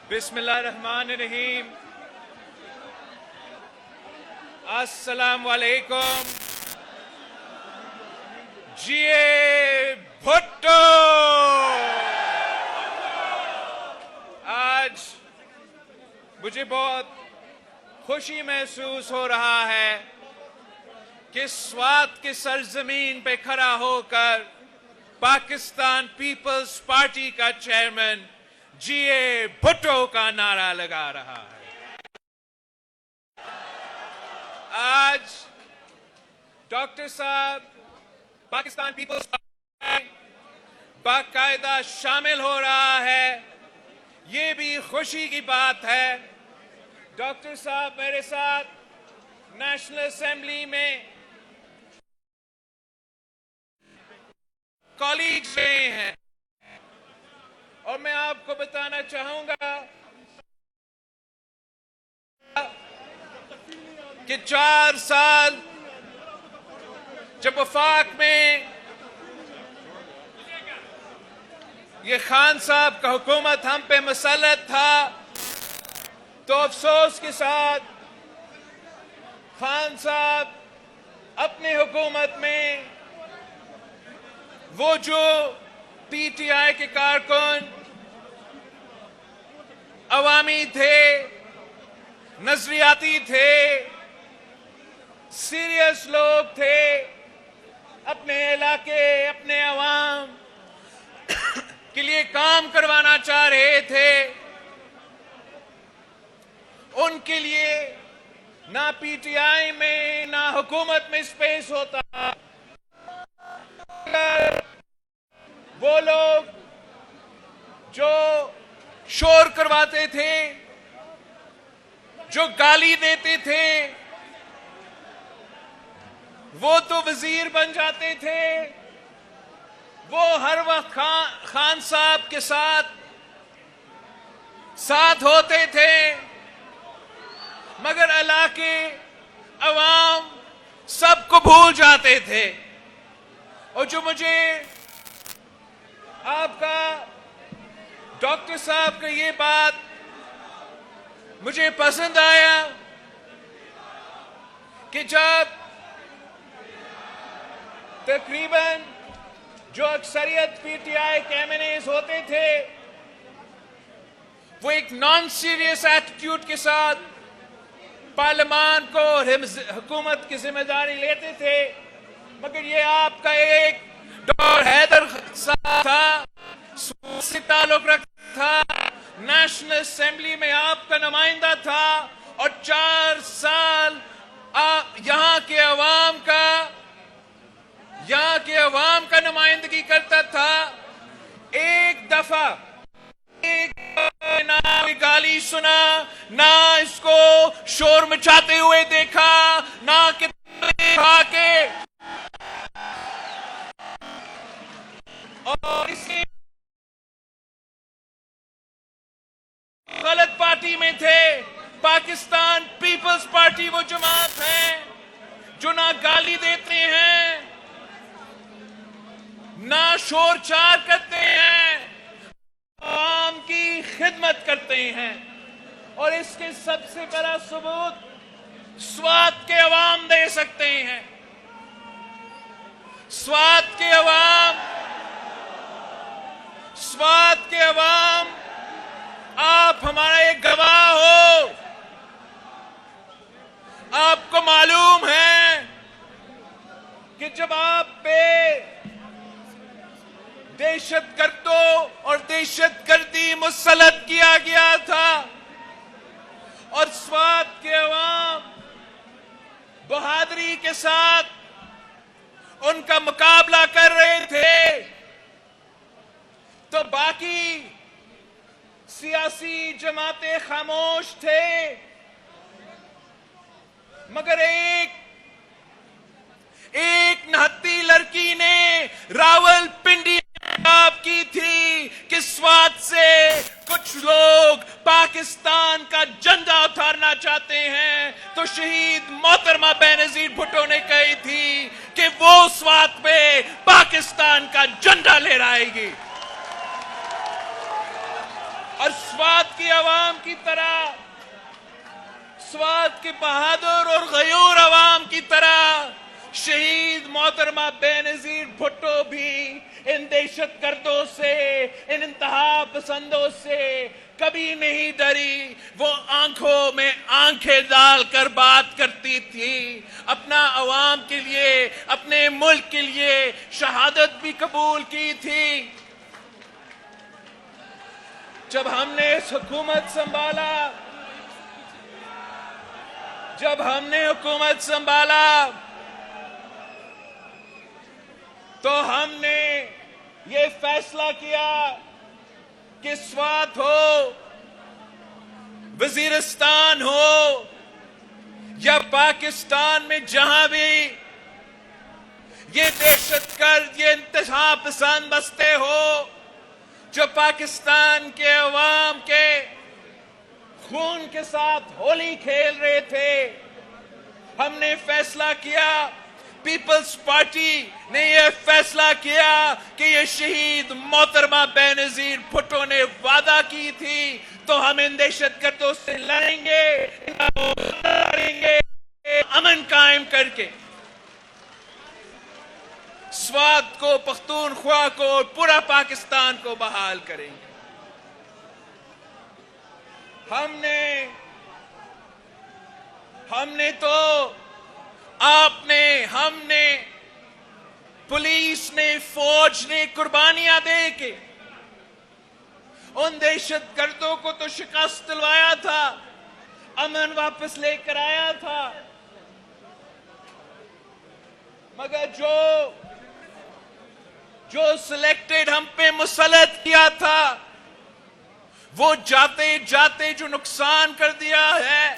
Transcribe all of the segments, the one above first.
बिस्मिल्लाहिर्रहमानिर्रहीम। अस्सलाम वालेकुम। जिए भुट्टो। आज मुझे बहुत खुशी महसूस हो रहा है कि स्वात की सरजमीन पे खड़ा होकर पाकिस्तान पीपल्स पार्टी का चेयरमैन जिए भुट्टो का नारा लगा रहा है। आज डॉक्टर साहब पाकिस्तान पीपल्स पार्टी में बाकायदा शामिल हो रहा है, ये भी खुशी की बात है। डॉक्टर साहब मेरे साथ नेशनल असेंबली में कॉलीग्स रहे हैं और मैं आपको बताना चाहूंगा कि 4 साल जब वफाक में ये खान साहब का हुकूमत हम पे मुसल्लत था, तो अफसोस के साथ खान साहब अपने हुकूमत में वो जो पीटीआई के कारकुन अवामी थे, नजरियाती थे, सीरियस लोग थे, अपने इलाके अपने अवाम के लिए काम करवाना चाह रहे थे, उनके लिए ना पीटीआई में ना हुकूमत में स्पेस होता। वो लोग जो शोर करवाते थे, जो गाली देते थे, वो तो वजीर बन जाते थे। वो हर वक्त खान साहब के साथ होते थे, मगर इलाके अवाम सबको भूल जाते थे। और जो मुझे आपका डॉक्टर साहब का ये बात मुझे पसंद आया कि जब तकरीबन जो अक्सरियत पीटीआई के एमएनएस होते थे, वो एक नॉन सीरियस एटीट्यूड के साथ पार्लियामान को हुकूमत की जिम्मेदारी लेते थे, मगर ये आपका एक डॉक्टर हैदर साहब था, से ताल्लुक रखता था, नेशनल असेंबली में आपका नुमाइंदा था और 4 साल आप यहाँ के अवाम का नुमाइंदगी करता था। एक दफा ना कोई गाली सुना, ना इसको शोर मचाते हुए देखा, ना कि के और इसी गलत पार्टी में थे। पाकिस्तान पीपल्स पार्टी वो जमात है जो ना गाली देते हैं, ना शोर चार करते हैं, आवाम की खिदमत करते हैं। और इसके सबसे बड़ा सबूत स्वात के अवाम दे सकते हैं। स्वात के अवाम आप हमारा एक गवाह हो। आपको मालूम है कि जब आप पे दहशतगर्दों और दहशतगर्दी मुसल्लत किया गया था और स्वात के अवाम बहादुरी के साथ उनका मुकाबला कर रहे थे, तो बाकी सियासी जमातें खामोश थे, मगर एक नहत्ती लड़की ने रावलपिंडी की थी कि स्वात से कुछ लोग पाकिस्तान का झंडा उतारना चाहते हैं, तो शहीद मोहतरमा बेनजीर भुट्टो ने कही थी कि वो स्वात पे पाकिस्तान का झंडा लहराएगी। और स्वात की आवाम की तरह, स्वात के बहादुर और गयूर आवाम की तरह शहीद मोहतरमा बेनजीर भुट्टो भी इन दहशतगर्दों से, इन इंतहा पसंदों से कभी नहीं डरी। वो आंखों में आंखें डालकर बात करती थी, अपना अवाम के लिए, अपने मुल्क के लिए शहादत भी कबूल की थी। जब हमने हुकूमत संभाला, जब हमने हुकूमत संभाला तो हमने ये फैसला किया कि स्वात हो, वजीरिस्तान हो या पाकिस्तान में जहां भी ये दहशतगर्द, ये इंतहा पसंद बसते हो जो पाकिस्तान के अवाम के खून के साथ होली खेल रहे थे, हमने फैसला किया, पीपल्स पार्टी ने यह फैसला किया कि ये शहीद मोहतरमा बेनजीर भुट्टो ने वादा की थी तो हम इन दहशतगर्दों से लड़ेंगे, अमन कायम करके स्वात को, पख्तूनख्वा को और पूरा पाकिस्तान को बहाल करेंगे। हमने तो हमने पुलिस ने, फौज ने कुर्बानियां दे के उन दहशतगर्दों को तो शिकस्त दिलवाया था, अमन वापस लेकर आया था, मगर जो सिलेक्टेड हम पे मुसल्लत किया था, वो जाते जाते जो नुकसान कर दिया है,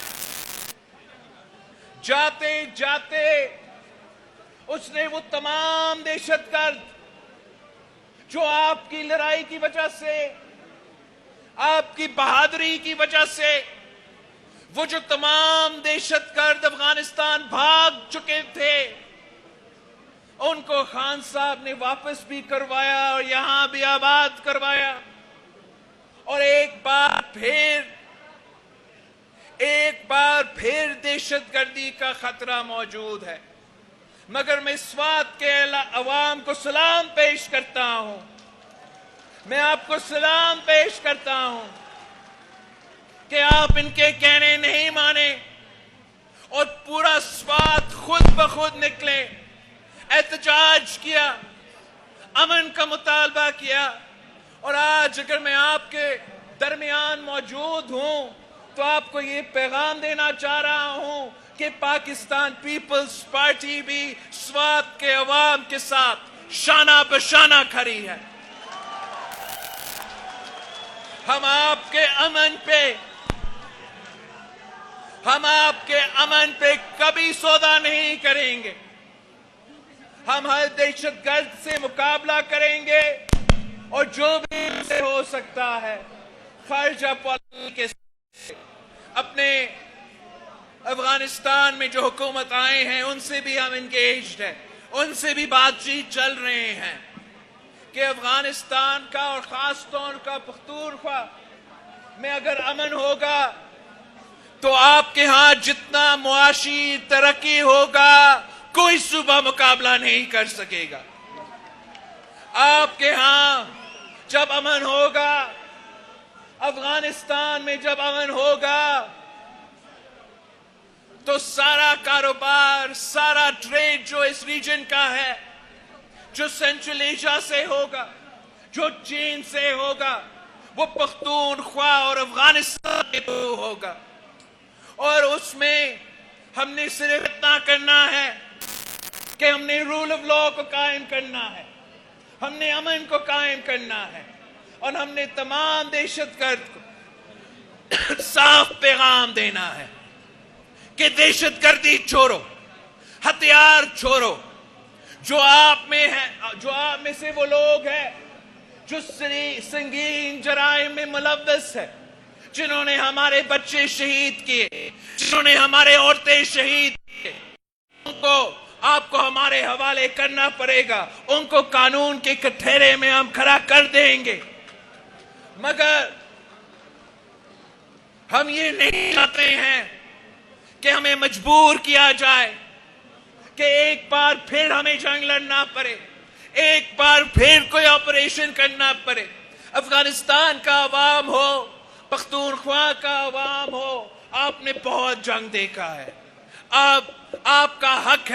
जाते जाते उसने वो तमाम दहशतगर्द जो आपकी लड़ाई की वजह से, आपकी बहादुरी की वजह से, वो जो तमाम दहशतगर्द अफगानिस्तान भाग चुके थे, उनको खान साहब ने वापस भी करवाया और यहां भी आबाद करवाया। और एक बार फिर दहशतगर्दी का खतरा मौजूद है। मगर मैं स्वात के अवाम को सलाम पेश करता हूं, मैं आपको सलाम पेश करता हूं कि आप इनके कहने नहीं माने और पूरा स्वात खुद ब खुद निकले, एहतजाज किया, अमन का मुतालबा किया। और आज अगर मैं आपके दरमियान मौजूद हूं तो आपको ये पैगाम देना चाह रहा हूं कि पाकिस्तान पीपल्स पार्टी भी स्वात के अवाम के साथ शाना बशाना खड़ी है। हम आपके अमन पे कभी सौदा नहीं करेंगे। हम हर दहशतगर्द से मुकाबला करेंगे और जो भी उनसे हो सकता है खारजा पॉलिसी के अपने अफगानिस्तान में जो हुकूमत आए हैं उनसे भी हम इंगेज्ड हैं, उनसे भी बातचीत चल रहे हैं कि अफगानिस्तान का और खास तौर का पख्तूनख्वा में अगर अमन होगा तो आपके यहां जितना मुआशी तरक्की होगा कोई सूबा मुकाबला नहीं कर सकेगा। आपके यहां जब अमन होगा, अफगानिस्तान में जब अमन होगा तो सारा कारोबार, सारा ट्रेड जो इस रीजन का है, जो सेंट्रल एशिया से होगा, जो चीन से होगा, वो पख्तूनख्वा और अफगानिस्तान के होगा। और उसमें हमने सिर्फ इतना करना है कि हमने रूल ऑफ लॉ को कायम करना है, हमने अमन को कायम करना है और हमने तमाम दहशतगर्द को साफ पैगाम देना है कि दहशतगर्दी छोड़ो, हथियार छोड़ो। जो आप में है, जो आप में से वो लोग हैं जो संगीन जराइम में मुलव्वस है, जिन्होंने हमारे बच्चे शहीद किए, जिन्होंने हमारे औरतें शहीद किए, उनको आपको हमारे हवाले करना पड़ेगा। उनको कानून के कटघरे में हम खड़ा कर देंगे। मगर हम ये नहीं चाहते हैं कि हमें मजबूर किया जाए कि एक बार फिर हमें जंग लड़ना पड़े, एक बार फिर कोई ऑपरेशन करना पड़े। अफगानिस्तान का अवाम हो, पख्तूनख्वा का अवाम हो, आपने बहुत जंग देखा है। आपका हक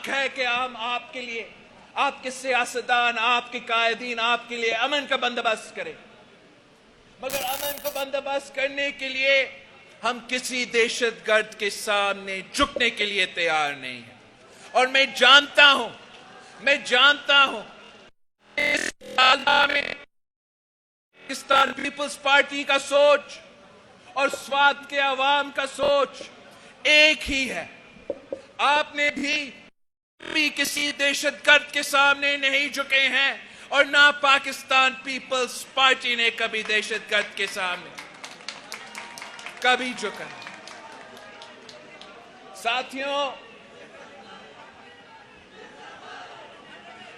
है कि हम आपके लिए, आपके सियासतदान, आपके कायदीन आपके लिए अमन का बंदोबस्त करें, मगर अमन को बंदोबस्त करने के लिए हम किसी दहशतगर्द के सामने झुकने के लिए तैयार नहीं हैं। और मैं जानता हूं इस में पाकिस्तान पीपल्स पार्टी का सोच और स्वाद के अवाम का सोच एक ही है। आपने भी किसी दहशतगर्द के सामने नहीं झुके हैं और ना पाकिस्तान पीपल्स पार्टी ने कभी दहशतगर्द के सामने कभी झुका। साथियों,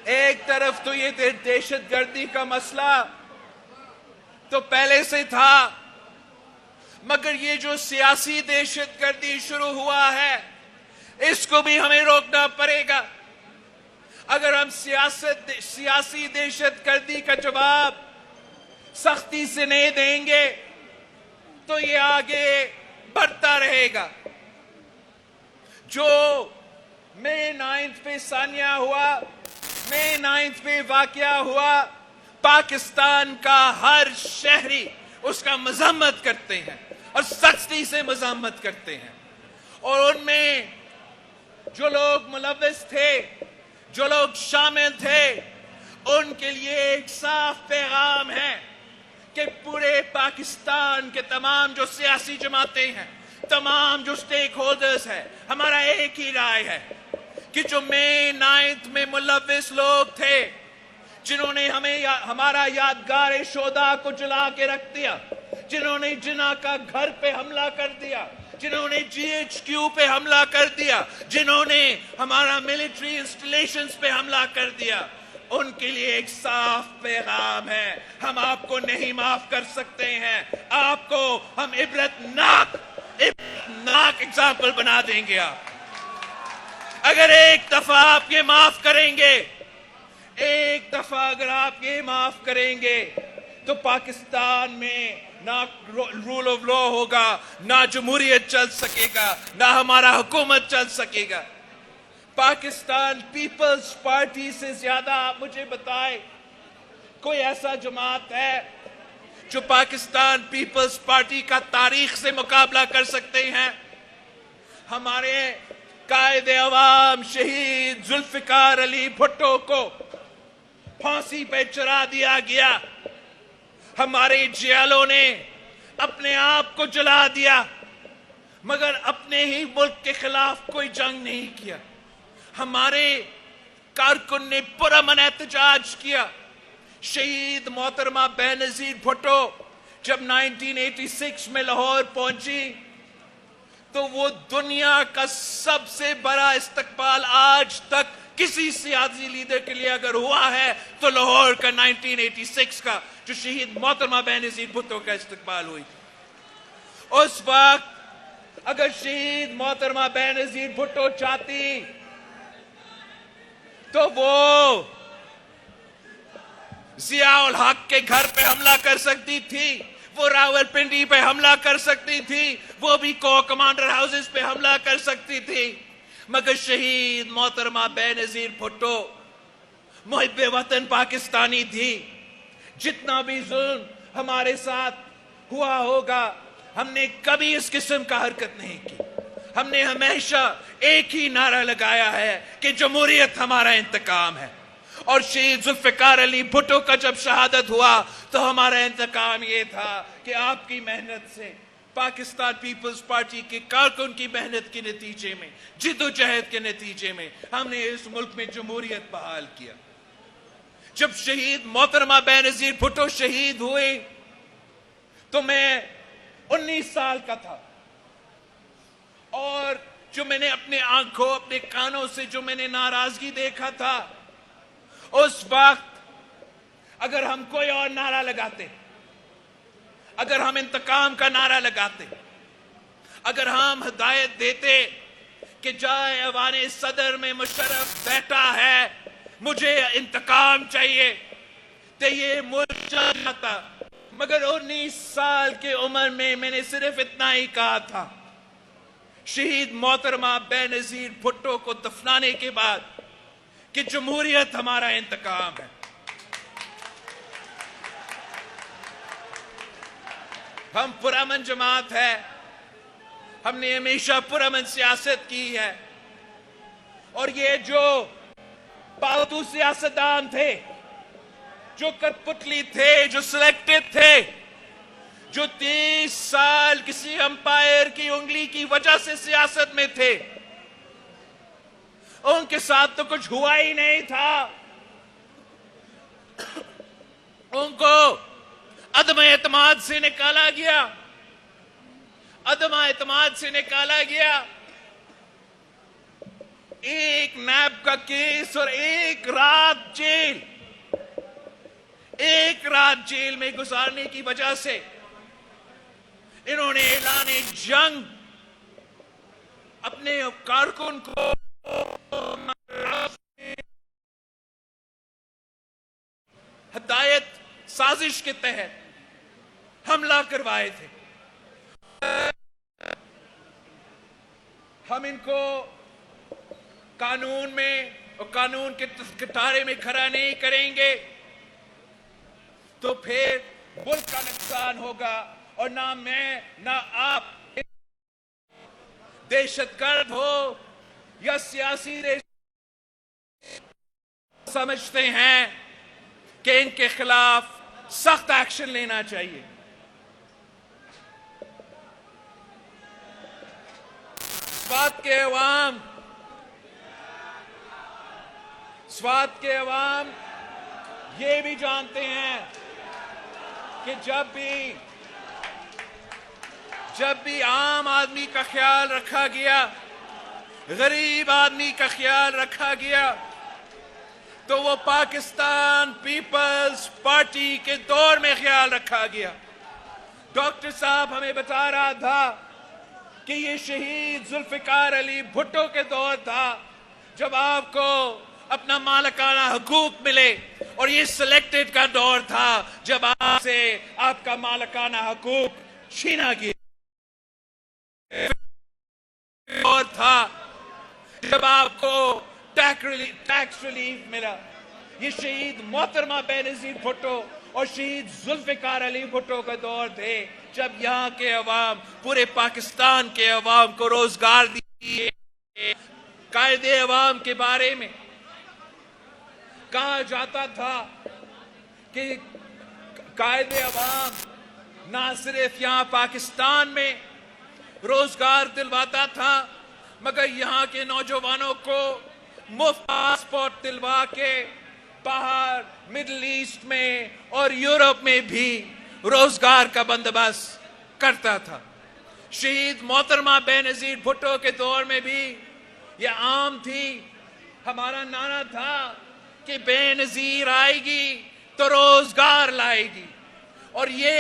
एक तरफ तो ये दहशतगर्दी का मसला तो पहले से था, मगर ये जो सियासी दहशतगर्दी शुरू हुआ है, इसको भी हमें रोकना पड़ेगा। अगर हम सियासी दहशतगर्दी का जवाब सख्ती से नहीं देंगे तो ये आगे बढ़ता रहेगा। जो मई 9 पे सानिया हुआ, मई 9 पे वाकया हुआ, पाकिस्तान का हर शहरी उसका मजम्मत करते हैं और सख्ती से मजम्मत करते हैं। और उनमें जो लोग मुलव्विस थे, जो लोग शामिल थे, उनके लिए एक साफ पैगाम है कि पूरे पाकिस्तान के तमाम जो सियासी जमातें हैं, तमाम जो स्टेक होल्डर्स हैं, हमारा एक ही राय है कि जो मई 9 में मुलव्विस लोग थे, जिन्होंने हमारा यादगार शोदा को जला के रख दिया, जिन्होंने जिन्ना का घर पे हमला कर दिया, जिन्होंने GHQ पे हमला कर दिया, जिन्होंने हमारा मिलिट्री इंस्टॉलेशंस पे हमला कर दिया, उनके लिए एक साफ पैगाम है, हम आपको नहीं माफ कर सकते हैं। आपको हम इबरतनाक एग्जाम्पल बना देंगे। आप अगर एक दफा आप ये माफ करेंगे, एक दफा अगर आप ये माफ करेंगे, तो पाकिस्तान में ना रूल ऑफ लॉ होगा, ना जमहूरियत चल सकेगा, ना हमारा हुकूमत चल सकेगा। पाकिस्तान पीपल्स पार्टी से ज्यादा आप मुझे बताएं, कोई ऐसा जमात है जो पाकिस्तान पीपल्स पार्टी का तारीख से मुकाबला कर सकते हैं? हमारे कायदे अवाम शहीद जुल्फिकार अली भुट्टो को फांसी पे चढ़ा दिया गया। हमारे जियालों ने अपने आप को जला दिया, मगर अपने ही मुल्क के खिलाफ कोई जंग नहीं किया। हमारे कारकुन ने पुरअमन एहतजाज किया। शहीद मोहतरमा बेनजीर भुट्टो जब 1986 में लाहौर पहुंची, तो वो दुनिया का सबसे बड़ा इस्तकबाल आज तक किसी सियासी लीडर के लिए अगर हुआ है तो लाहौर का 1986 का जो शहीद मोहतरमा बेनजीर भुट्टो का इस्तकबाल हुई। उस वक्त अगर शहीद मोहतरमा बेनजीर भुट्टो चाहती तो वो जियाउल हक के घर पे हमला कर सकती थी, वो रावलपिंडी पे हमला कर सकती थी, वो भी को कमांडर हाउसेस पे हमला कर सकती थी। मगर शहीद मोहतरमा बेनजीर भुट्टो मुहिब्बे वतन पाकिस्तानी थी। जितना भी जुल्म हमारे साथ हुआ होगा, हमने कभी इस किस्म का हरकत नहीं की। हमने हमेशा एक ही नारा लगाया है कि जमहूरियत हमारा इंतकाम है। और शहीद जुल्फिकार अली भुट्टो का जब शहादत हुआ तो हमारा इंतकाम ये था कि आपकी मेहनत से, पाकिस्तान पीपल्स पार्टी के कारकुन की मेहनत के नतीजे में, जिद्दोजहद के नतीजे में हमने इस मुल्क में जमहूरियत बहाल किया। जब शहीद मोहतरमा बेनजीर भुट्टो शहीद हुए तो मैं 19 साल का था, और जो मैंने अपने आंखों, अपने कानों से जो मैंने नाराजगी देखा था, उस वक्त अगर हम कोई और नारा लगाते, अगर हम इंतकाम का नारा लगाते, अगर हम हिदायत देते कि जाए अवाने सदर में मुशर्रफ बैठा है, मुझे इंतकाम चाहिए, तो ये मुल्क चल जाता। मगर 19 साल की उम्र में मैंने सिर्फ इतना ही कहा था, शहीद मोहतरमा बेनजीर भुट्टो को दफनाने के बाद, कि जमहूरियत हमारा इंतकाम है। हम पुरअमन जमात है, हमने हमेशा पुरअमन सियासत की है। और ये जो पालतू सियासतदान थे, जो कठपुतली थे, जो सिलेक्टेड थे, जो 30 साल किसी अंपायर की उंगली की वजह से सियासत में थे, उनके साथ तो कुछ हुआ ही नहीं था। उनको अदम एतमाद से निकाला गया, अदम एतमाद से निकाला गया। एक नैब का केस और एक रात जेल में गुजारने की वजह से इन्होंने ऐलाने जंग अपने कारकुन को हिदायत साजिश के तहत हमला करवाए थे। हम इनको कानून में और कानून के कटारे में खड़ा नहीं करेंगे तो फिर मुल्क का नुकसान होगा। और ना मैं ना आप दहशतगर्द हो या सियासी समझते हैं कि इनके खिलाफ सख्त एक्शन लेना चाहिए। स्वात के अवाम ये भी जानते हैं कि जब भी आम आदमी का ख्याल रखा गया, गरीब आदमी का ख्याल रखा गया, तो वो पाकिस्तान पीपल्स पार्टी के दौर में ख्याल रखा गया। डॉक्टर साहब हमें बता रहा था कि ये शहीद जुल्फिकार अली भुट्टो के दौर था जब आपको अपना मालिकाना हकूक मिले, और ये सिलेक्टेड का दौर था जब आपसे आपका मालिकाना हकूक छीना गया। और था जब आपको टैक्स रिलीफ मिला। ये शहीद मोहतरमा बेनजीर भुट्टो और शहीद जुल्फिकार अली भुट्टो का दौर थे जब यहाँ के अवाम, पूरे पाकिस्तान के अवाम को रोजगार दिए। कायदे अवाम के बारे में कहा जाता था कि कायदे अवाम ना सिर्फ यहाँ पाकिस्तान में रोजगार दिलवाता था, मगर यहाँ के नौजवानों को मुफ्त पासपोर्ट दिलवा के बाहर मिडिल ईस्ट में और यूरोप में भी रोजगार का बंदोबस्त करता था। शहीद मोहतरमा बेनजीर भुट्टो के दौर में भी यह आम थी। हमारा नारा था कि बेनजीर आएगी तो रोजगार लाएगी, और ये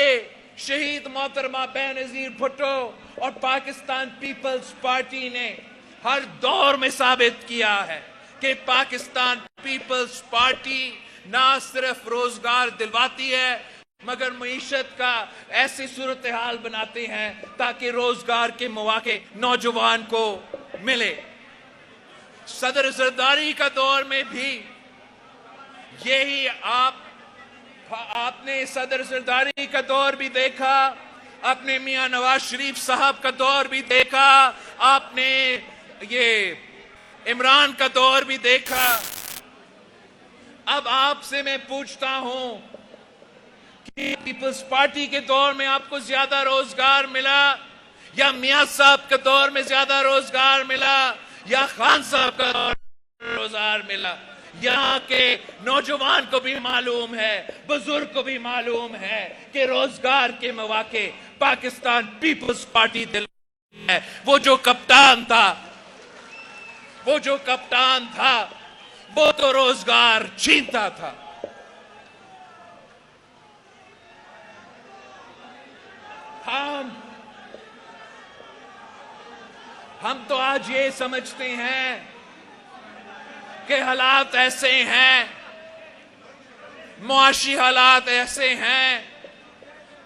शहीद मोहतरमा बेनजीर भुट्टो और पाकिस्तान पीपल्स पार्टी ने हर दौर में साबित किया है कि पाकिस्तान पीपल्स पार्टी ना सिर्फ रोजगार दिलवाती है मगर मईशत का ऐसी सूरत हाल बनाते हैं ताकि रोजगार के मौके नौजवान को मिले। सदर जरदारी का दौर में भी यही आपने सदर जरदारी का दौर भी देखा, आपने मियां नवाज शरीफ साहब का दौर भी देखा, आपने ये इमरान का दौर भी देखा। अब आपसे मैं पूछता हूं कि पीपल्स पार्टी के दौर में आपको ज्यादा रोजगार मिला या मियां साहब के दौर में ज्यादा रोजगार मिला या खान साहब का दौर में रोजगार मिला? यहाँ के नौजवान को भी मालूम है, बुजुर्ग को भी मालूम है कि रोजगार के मौके पाकिस्तान पीपल्स पार्टी दिलवाती है। वो जो कप्तान था वो तो रोजगार छीनता था। हम तो आज ये समझते हैं कि हालात ऐसे हैं, मुआशी हालात ऐसे हैं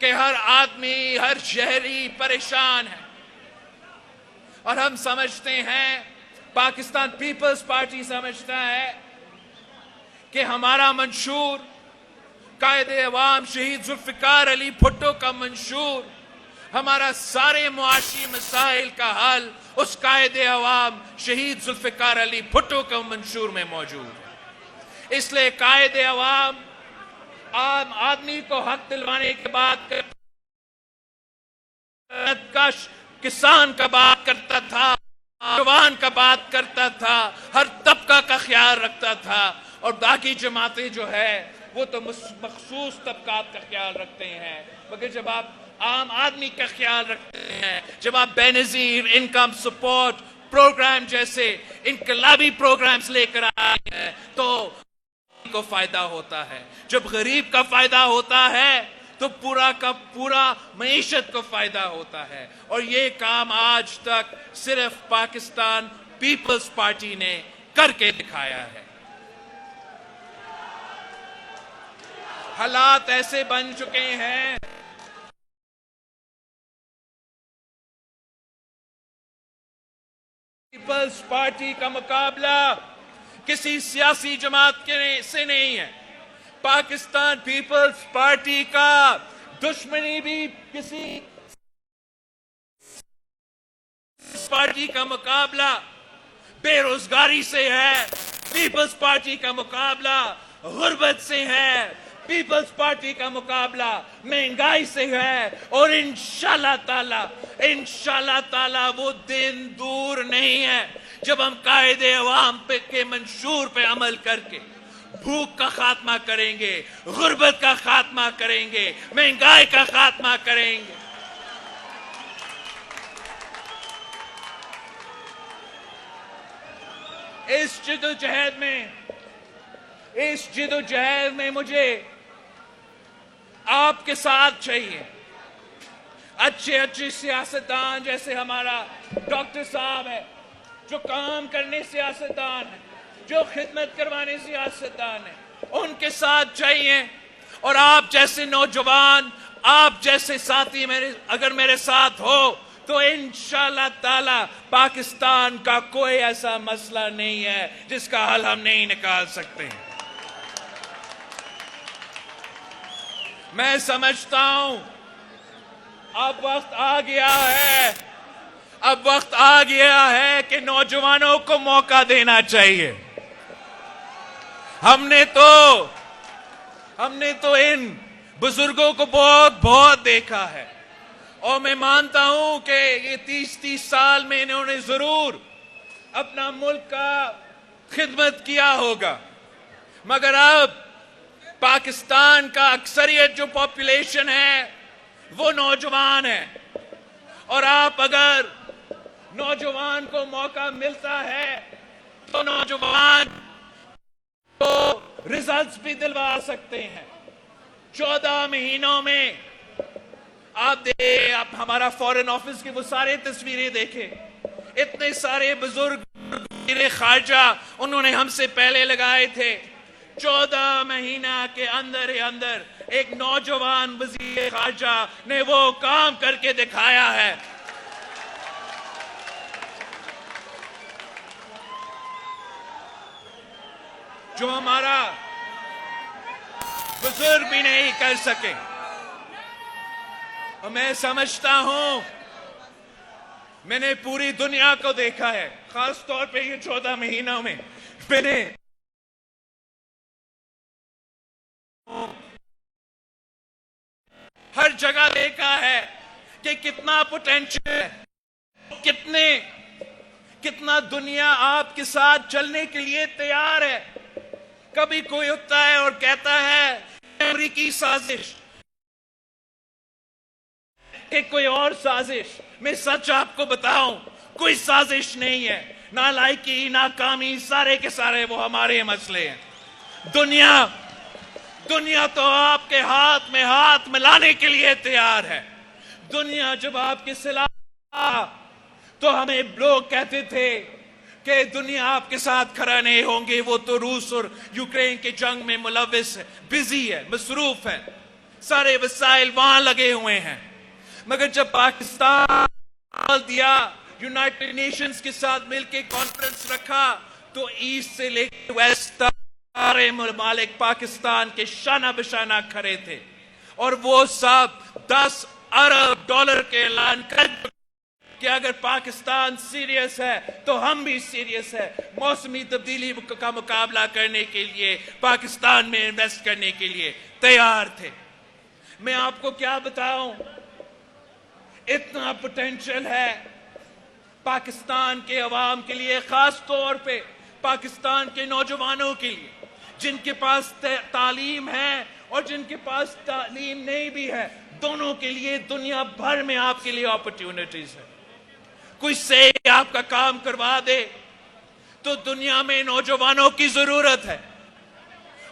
कि हर आदमी, हर शहरी परेशान है। और हम समझते हैं, पाकिस्तान पीपल्स पार्टी समझता है कि हमारा मंशूर कायदे अवाम शहीद जुल्फिकार अली भुट्टो का मंशूर, हमारा सारे मुआशी मसाइल का हल उस कायदे अवाम शहीद जुल्फिकार अली भुट्टो के मंशूर में मौजूद है। इसलिए कायदे अवाम आम आदमी को हक दिलवाने के बाद किसान का बात करता था, जवान का बात करता था, हर तबका का ख्याल रखता था। और बाकी जमातें जो है वो तो मखसूस तबकात का ख्याल रखते हैं, मगर जब आप आम आदमी का ख्याल रखते हैं, जब आप बेनजीर इनकम सपोर्ट प्रोग्राम जैसे इनकलाबी प्रोग्राम्स लेकर आए हैं तो को फायदा होता है। जब गरीब का फायदा होता है तो पूरा का पूरा मईशत को फायदा होता है। और ये काम आज तक सिर्फ पाकिस्तान पीपल्स पार्टी ने करके दिखाया है। हालात ऐसे बन चुके हैं, पीपल्स पार्टी का मुकाबला किसी सियासी जमात के से नहीं है। पाकिस्तान पीपल्स पार्टी का दुश्मनी भी किसी पार्टी का मुकाबला बेरोजगारी से है। पीपल्स पार्टी का मुकाबला गुर्बत से है। पीपल्स पार्टी का मुकाबला महंगाई से है। और इंशाल्लाह ताला वो दिन दूर नहीं है जब हम कायदे अवाम पे के मंशूर पे अमल करके भूख का खात्मा करेंगे, गुर्बत का खात्मा करेंगे, महंगाई का खात्मा करेंगे। इस जिदोजहद में मुझे आपके साथ चाहिए। अच्छे सियासतदान जैसे हमारा डॉक्टर साहब है, जो काम करने सियासतदान है, जो खिदमत करवाने सियासतदान है, उनके साथ चाहिए। और आप जैसे नौजवान, आप जैसे साथी अगर मेरे साथ हो तो इंशाल्लाह ताला पाकिस्तान का कोई ऐसा मसला नहीं है जिसका हल हम नहीं निकाल सकते हैं। मैं समझता हूं अब वक्त आ गया है कि नौजवानों को मौका देना चाहिए। हमने तो इन बुजुर्गों को बहुत देखा है और मैं मानता हूं कि ये 30 साल में इन्होंने जरूर अपना मुल्क का खिदमत किया होगा, मगर अब पाकिस्तान का अक्सरियत जो पॉपुलेशन है वो नौजवान है। और आप अगर नौजवान को मौका मिलता है तो नौजवान को रिजल्ट्स भी दिलवा सकते हैं। 14 महीनों में आप हमारा फॉरेन ऑफिस की वो सारे तस्वीरें देखें, इतने सारे बुजुर्ग खारजा उन्होंने हमसे पहले लगाए थे। 14 महीना के अंदर ही अंदर एक नौजवान वजीर खारजा ने वो काम करके दिखाया है। जो हमारा बुजुर्ग भी नहीं कर सके। और मैं समझता हूं, मैंने पूरी दुनिया को देखा है, खास तौर पे ये 14 महीनों में मैंने हर जगह देखा है कि कितना पोटेंशियल है, कितना दुनिया आपके साथ चलने के लिए तैयार है। कभी कोई उठता है और कहता है अमेरिकी साजिश, कि कोई और साजिश। मैं सच आपको बताऊं, कोई साजिश नहीं है। नालायकी, नाकामी, सारे के सारे वो हमारे मसले हैं। दुनिया तो आपके हाथ में हाथ मिलाने के लिए तैयार है। दुनिया जब आपके खिलाफ तो हमें लोग कहते थे कि दुनिया आपके साथ खड़ा नहीं होंगे, वो तो रूस और यूक्रेन के जंग में मुलविस है, बिजी है, मसरूफ है, सारे वसाइल वहां लगे हुए हैं। मगर जब पाकिस्तान दिया, यूनाइटेड नेशंस के साथ मिलकर कॉन्फ्रेंस रखा, तो ईस्ट से लेकर वेस्ट सारे ममालिक पाकिस्तान के शाना बशाना खड़े थे और वो सब 10 अरब डॉलर के ऐलान कर कि अगर पाकिस्तान सीरियस है तो हम भी सीरियस है, मौसमी तब्दीली का मुकाबला करने के लिए पाकिस्तान में इन्वेस्ट करने के लिए तैयार थे। मैं आपको क्या बताऊं, इतना पोटेंशियल है पाकिस्तान के अवाम के लिए, खास तौर पे पाकिस्तान के नौजवानों के लिए, जिनके पास तालीम है और जिनके पास तालीम नहीं भी है, दोनों के लिए दुनिया भर में आपके लिए अपॉर्चुनिटीज है। कोई से आपका काम करवा दे तो दुनिया में नौजवानों की जरूरत है।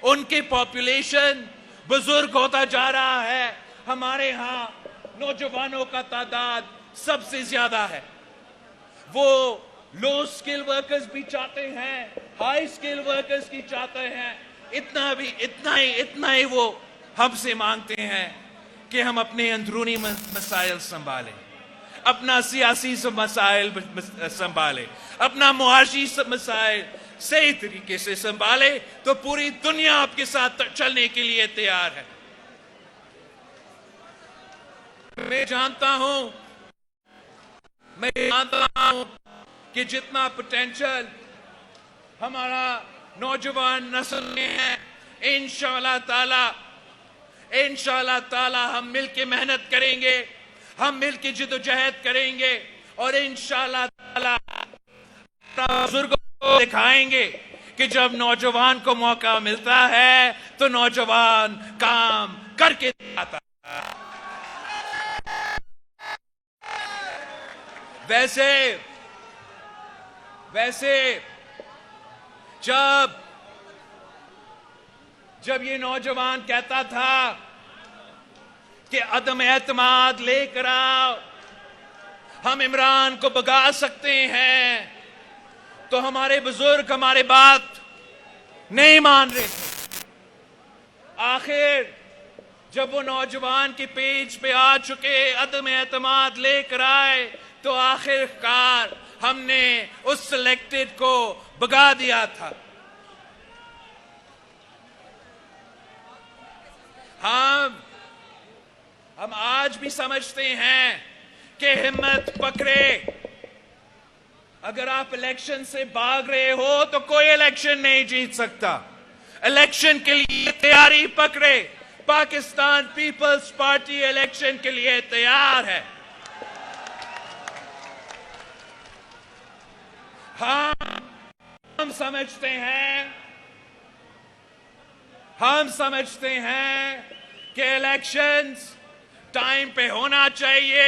उनकी पॉपुलेशन बुजुर्ग होता जा रहा है, हमारे यहां नौजवानों का तादाद सबसे ज्यादा है। वो लो स्किल वर्कर्स भी चाहते हैं, हाई स्किल वर्कर्स की चाहते हैं, इतना ही वो हमसे मांगते हैं कि हम अपने अंदरूनी मसाइल संभालें, अपना सियासी मसाइल संभालें, अपना मुआशी मसाइल सही तरीके से संभाले, तो पूरी दुनिया आपके साथ चलने के लिए तैयार है। मैं जानता हूं कि जितना पोटेंशियल हमारा नौजवान नस्ल में है, इंशाअल्लाह ताला हम मिलके मेहनत करेंगे, हम मिलके जिद्दोजहद करेंगे और इंशाअल्लाह ताला बुजुर्गों को दिखाएंगे कि जब नौजवान को मौका मिलता है तो नौजवान काम करके आता है। वैसे जब ये नौजवान कहता था कि अदम एतमाद लेकर आओ, हम इमरान को भगा सकते हैं, तो हमारे बुजुर्ग हमारे बात नहीं मान रहे थे। आखिर जब वो नौजवान के पेज पे आ चुके, अदम एतमाद लेकर आए, तो आखिरकार हमने उस सिलेक्टेड को भगा दिया था। हम आज भी समझते हैं कि हिम्मत पकड़े, अगर आप इलेक्शन से भाग रहे हो तो कोई इलेक्शन नहीं जीत सकता। इलेक्शन के लिए तैयारी पकड़े, पाकिस्तान पीपल्स पार्टी इलेक्शन के लिए तैयार है। हम समझते हैं कि इलेक्शंस टाइम पे होना चाहिए,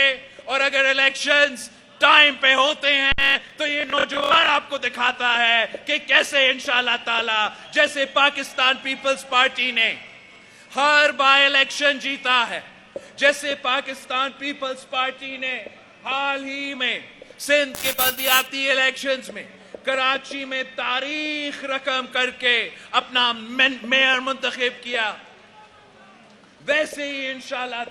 और अगर इलेक्शंस टाइम पे होते हैं तो ये नौजवान आपको दिखाता है कि कैसे इंशाअल्लाह ताला, जैसे पाकिस्तान पीपल्स पार्टी ने हर बाय इलेक्शन जीता है, जैसे पाकिस्तान पीपल्स पार्टी ने हाल ही में सिंध के बल्दियाती इलेक्शंस में कराची में तारीख रकम करके अपना मेयर मुंतखब किया, वैसे ही इंशाअल्लाह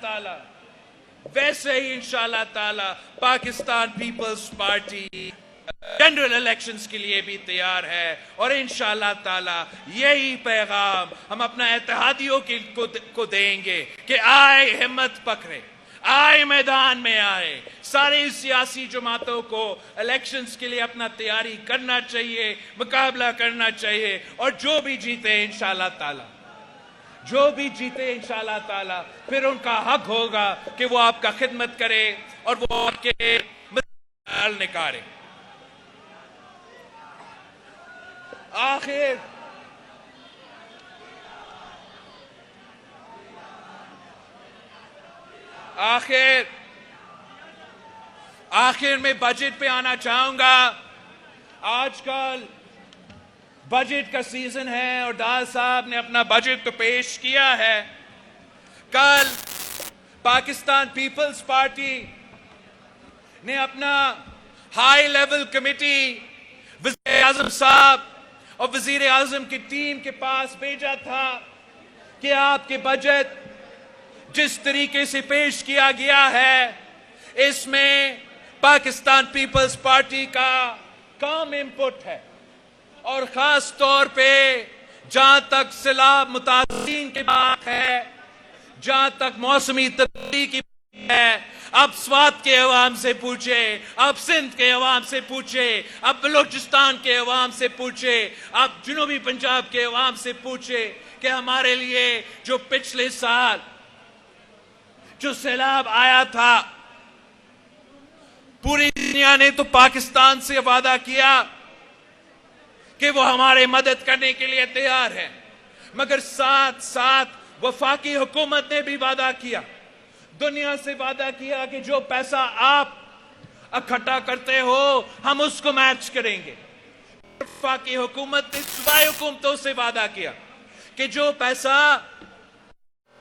ताला पाकिस्तान पीपल्स पार्टी जनरल इलेक्शंस के लिए भी तैयार है। और इंशाअल्लाह ताला यही पैगाम हम अपना इत्तेहादियों को देंगे कि आए, हिम्मत पकड़े, आए, मैदान में आए। सारी सियासी जमातों को इलेक्शंस के लिए अपना तैयारी करना चाहिए, मुकाबला करना चाहिए, और जो भी जीते इंशाअल्लाह ताला फिर उनका हक होगा कि वो आपका खिदमत करे और वो आपके मसाइल निकाले। आखिर में बजट पे आना चाहूंगा। आजकल बजट का सीजन है और डाल साहब ने अपना बजट तो पेश किया है। पाकिस्तान पीपल्स पार्टी ने अपना हाई लेवल कमेटी वज़ीर आज़म साहब और वज़ीर आज़म की टीम के पास भेजा था कि आपके बजट जिस तरीके से पेश किया गया है, इसमें पाकिस्तान पीपल्स पार्टी का कम इनपुट है, और खास तौर पे जहां तक सैलाब मुतासिरीन की बात है, जहां तक मौसमी तब्दीली की है, अब स्वात के अवाम से पूछे, अब सिंध के अवाम से पूछे, अब बलूचिस्तान के अवाम से पूछे, अब जनूबी पंजाब के अवाम से पूछे कि हमारे लिए जो पिछले साल जो सैलाब आया था, पूरी दुनिया ने तो पाकिस्तान से वादा किया कि वो हमारे मदद करने के लिए तैयार है, मगर साथ साथ वफाकी हुकूमत ने भी वादा किया, दुनिया से वादा किया कि जो पैसा आप इकट्ठा करते हो हम उसको मैच करेंगे। वफाकी हुकूमत ने सूबाई हुकूमतों से वादा किया कि जो पैसा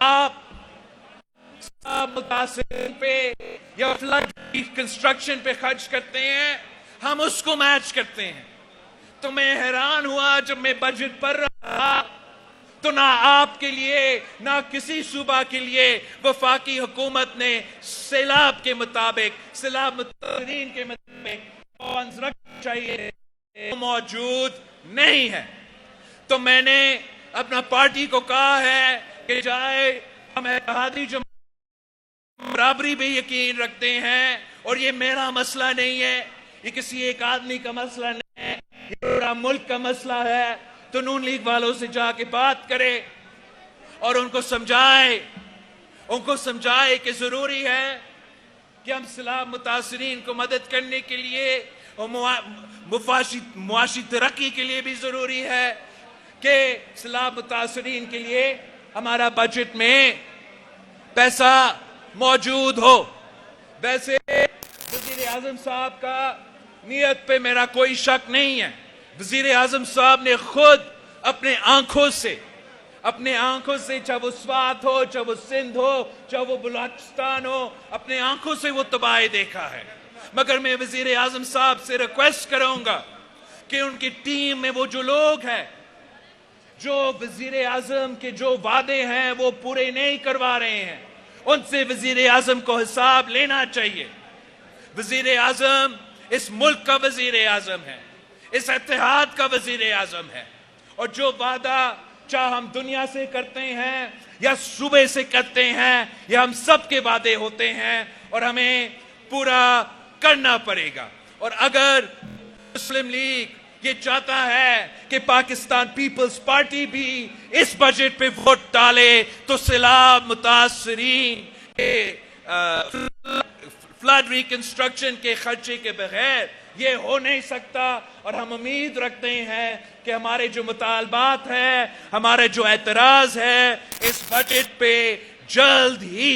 आप मुतासिर पे या फ्लड कंस्ट्रक्शन पे खर्च करते हैं हम उसको मैच करते हैं। तो मैं हैरान हुआ जब मैं बजट पढ़ रहा तो ना आपके लिए ना किसी सूबा के लिए वफाकी हुकूमत ने सैलाब के मुताबिक, सैलाब मुतासिरीन के मुताबिक फंड्स रखना चाहिए, मौजूद नहीं है। तो मैंने अपना पार्टी को कहा है कि जाए हम इत्तेहादी जो बराबरी पे यकीन रखते हैं, और ये मेरा मसला नहीं है, ये किसी एक आदमी का मसला नहीं है, ये पूरा मुल्क का मसला है। तो नून लीग वालों से जाके बात करे और उनको समझाए कि जरूरी है कि हम सैलाब मुतासिरीन को मदद करने के लिए और मुआशी तरक्की के लिए भी जरूरी है कि सैलाब मुतासिरीन के लिए हमारा बजट में पैसा मौजूद हो। वैसे वज़ीर आज़म साहब का नीयत पे मेरा कोई शक नहीं है। वज़ीर आज़म साहब ने खुद अपने आंखों से चाहे वो स्वात हो, चाहे वो सिंध हो, चाहे वो बलूचिस्तान हो, अपने आंखों से वो तबाही देखा है। मगर मैं वज़ीर आज़म साहब से रिक्वेस्ट करूंगा कि उनकी टीम में वो जो लोग हैं जो वज़ीर आज़म के जो वादे हैं वो पूरे नहीं करवा रहे हैं, उनसे वज़ीर आज़म को हिसाब लेना चाहिए। वज़ीर आज़म इस मुल्क का वज़ीर आज़म है, इस इत्तेहाद का वज़ीर आज़म है, और जो वादा चाहे हम दुनिया से करते हैं या सूबे से करते हैं या हम सब के वादे होते हैं और हमें पूरा करना पड़ेगा। और अगर मुस्लिम लीग ये चाहता है कि पाकिस्तान पीपल्स पार्टी भी इस बजट पे वोट डाले तो सैलाब मुतासिरीन के फ्लड रिकंस्ट्रक्शन के खर्चे के बगैर ये हो नहीं सकता। और हम उम्मीद रखते हैं कि हमारे जो मुतालबात हैं, हमारे जो एतराज है इस बजट पे जल्द ही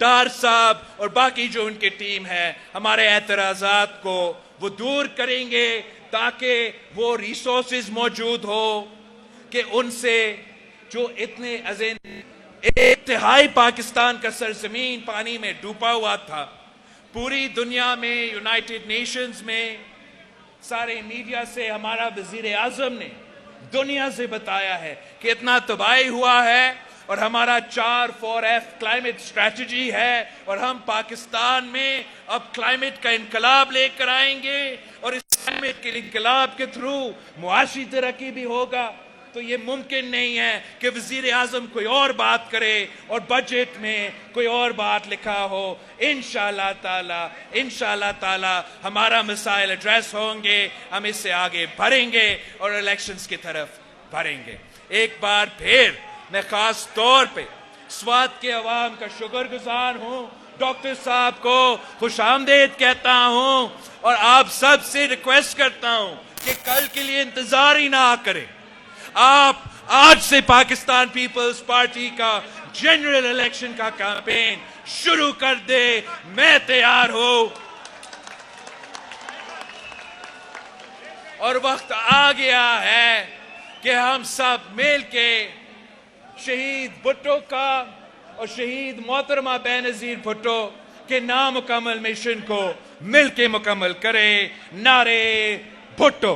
डार साहब और बाकी जो उनकी टीम है हमारे एतराजात को वो दूर करेंगे, ताकि वो रिसोर्सेज मौजूद हो कि उनसे जो इतने एक तिहाई पाकिस्तान का सरजमीन पानी में डूबा हुआ था, पूरी दुनिया में, यूनाइटेड नेशंस में, सारे मीडिया से हमारा वज़ीर आज़म ने दुनिया से बताया है कि इतना तबाही हुआ है, और हमारा 4-4F क्लाइमेट स्ट्रैटेजी है, और हम पाकिस्तान में अब क्लाइमेट का इनकलाब लेकर आएंगे, और इस क्लाइमेट के इनकलाब के थ्रू मुआशी तरक्की भी होगा। तो ये मुमकिन नहीं है कि वज़ीर आज़म कोई और बात करे और बजट में कोई और बात लिखा हो। इंशाअल्लाह ताला हमारा मसाइल एड्रेस होंगे, हम इससे आगे बढ़ेंगे और इलेक्शंस की तरफ बढ़ेंगे। एक बार फिर मैं खास तौर पे स्वात के अवाम का शुक्रगुजार हूँ, डॉक्टर साहब को खुशामदीद कहता हूँ, और आप सब से रिक्वेस्ट करता हूँ कि कल के लिए इंतजार ही ना करें। आप आज से पाकिस्तान पीपल्स पार्टी का जनरल इलेक्शन का कैंपेन शुरू कर दे। मैं तैयार हूं, और वक्त आ गया है कि हम सब मिल के शहीद भुट्टो का और शहीद मोहतरमा बेनजीर भुट्टो के नामुकम्मल मिशन को मिलके मुकम्मल करे। नारे भुट्टो।